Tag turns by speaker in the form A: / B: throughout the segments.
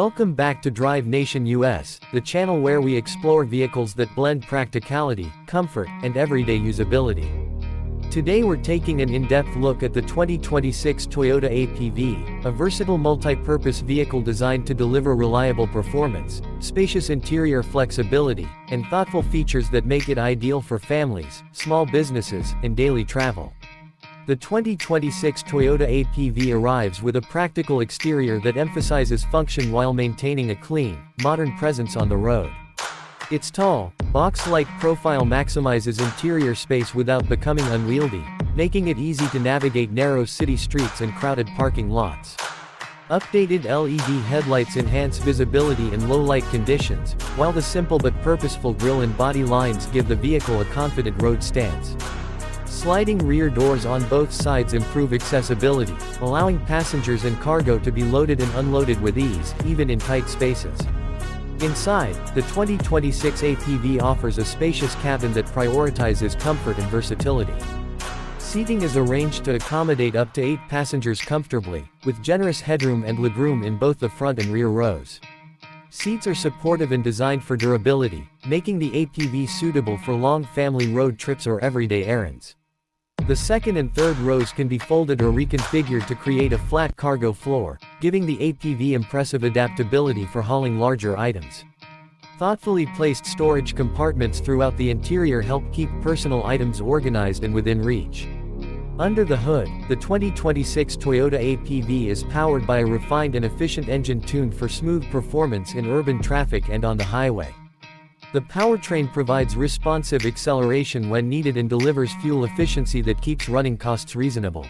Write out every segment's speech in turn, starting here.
A: Welcome back to Drive Nation US, the channel where we explore vehicles that blend practicality, comfort, and everyday usability. Today we're taking an in-depth look at the 2026 Toyota APV, a versatile multi-purpose vehicle designed to deliver reliable performance, spacious interior flexibility, and thoughtful features that make it ideal for families, small businesses, and daily travel. The 2026 Toyota APV arrives with a practical exterior that emphasizes function while maintaining a clean, modern presence on the road. Its tall, box-like profile maximizes interior space without becoming unwieldy, making it easy to navigate narrow city streets and crowded parking lots. Updated LED headlights enhance visibility in low-light conditions, while the simple but purposeful grille and body lines give the vehicle a confident road stance. Sliding rear doors on both sides improve accessibility, allowing passengers and cargo to be loaded and unloaded with ease, even in tight spaces. Inside, the 2026 APV offers a spacious cabin that prioritizes comfort and versatility. Seating is arranged to accommodate up to 8 passengers comfortably, with generous headroom and legroom in both the front and rear rows. Seats are supportive and designed for durability, making the APV suitable for long family road trips or everyday errands. The second and third rows can be folded or reconfigured to create a flat cargo floor, giving the APV impressive adaptability for hauling larger items. Thoughtfully placed storage compartments throughout the interior help keep personal items organized and within reach. Under the hood, the 2026 Toyota APV is powered by a refined and efficient engine tuned for smooth performance in urban traffic and on the highway. The powertrain provides responsive acceleration when needed and delivers fuel efficiency that keeps running costs reasonable.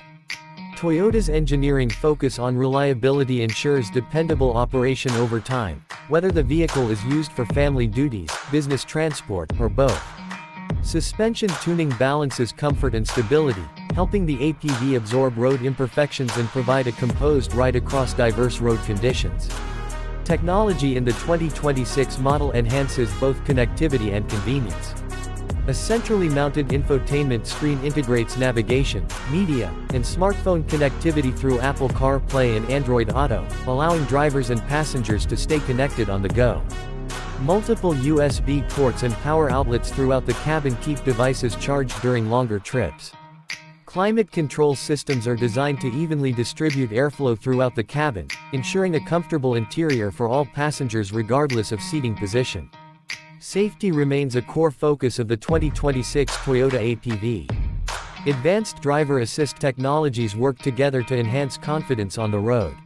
A: Toyota's engineering focus on reliability ensures dependable operation over time, whether the vehicle is used for family duties, business transport, or both. Suspension tuning balances comfort and stability, helping the APV absorb road imperfections and provide a composed ride across diverse road conditions. Technology in the 2026 model enhances both connectivity and convenience. A centrally mounted infotainment screen integrates navigation, media, and smartphone connectivity through Apple CarPlay and Android Auto, allowing drivers and passengers to stay connected on the go. Multiple USB ports and power outlets throughout the cabin keep devices charged during longer trips. Climate control systems are designed to evenly distribute airflow throughout the cabin, ensuring a comfortable interior for all passengers regardless of seating position. Safety remains a core focus of the 2026 Toyota APV. Advanced driver assist technologies work together to enhance confidence on the road.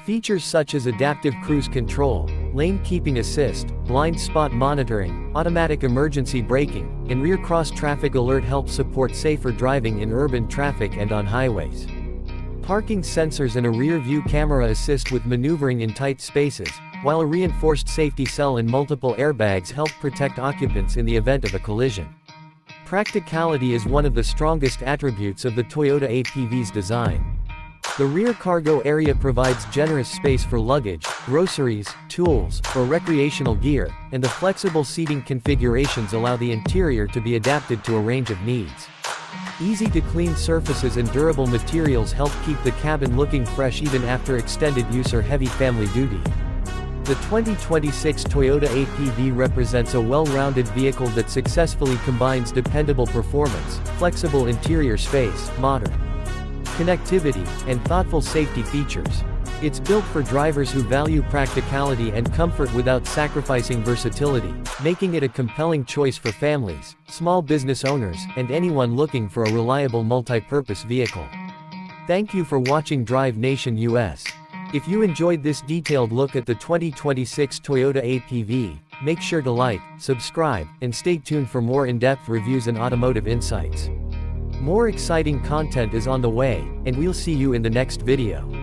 A: Features such as adaptive cruise control, lane keeping assist, blind spot monitoring, automatic emergency braking, and rear cross traffic alert help support safer driving in urban traffic and on highways. Parking sensors and a rear view camera assist with maneuvering in tight spaces, while a reinforced safety cell and multiple airbags help protect occupants in the event of a collision. Practicality is one of the strongest attributes of the Toyota APV's design. The rear cargo area provides generous space for luggage, groceries, tools, or recreational gear, and the flexible seating configurations allow the interior to be adapted to a range of needs. Easy-to-clean surfaces and durable materials help keep the cabin looking fresh even after extended use or heavy family duty. The 2026 Toyota APV represents a well-rounded vehicle that successfully combines dependable performance, flexible interior space, modern connectivity, and thoughtful safety features. It's built for drivers who value practicality and comfort without sacrificing versatility, making it a compelling choice for families, small business owners, and anyone looking for a reliable multi-purpose vehicle. Thank you for watching Drive Nation US. If you enjoyed this detailed look at the 2026 Toyota APV, make sure to like, subscribe, and stay tuned for more in-depth reviews and automotive insights. More exciting content is on the way, and we'll see you in the next video.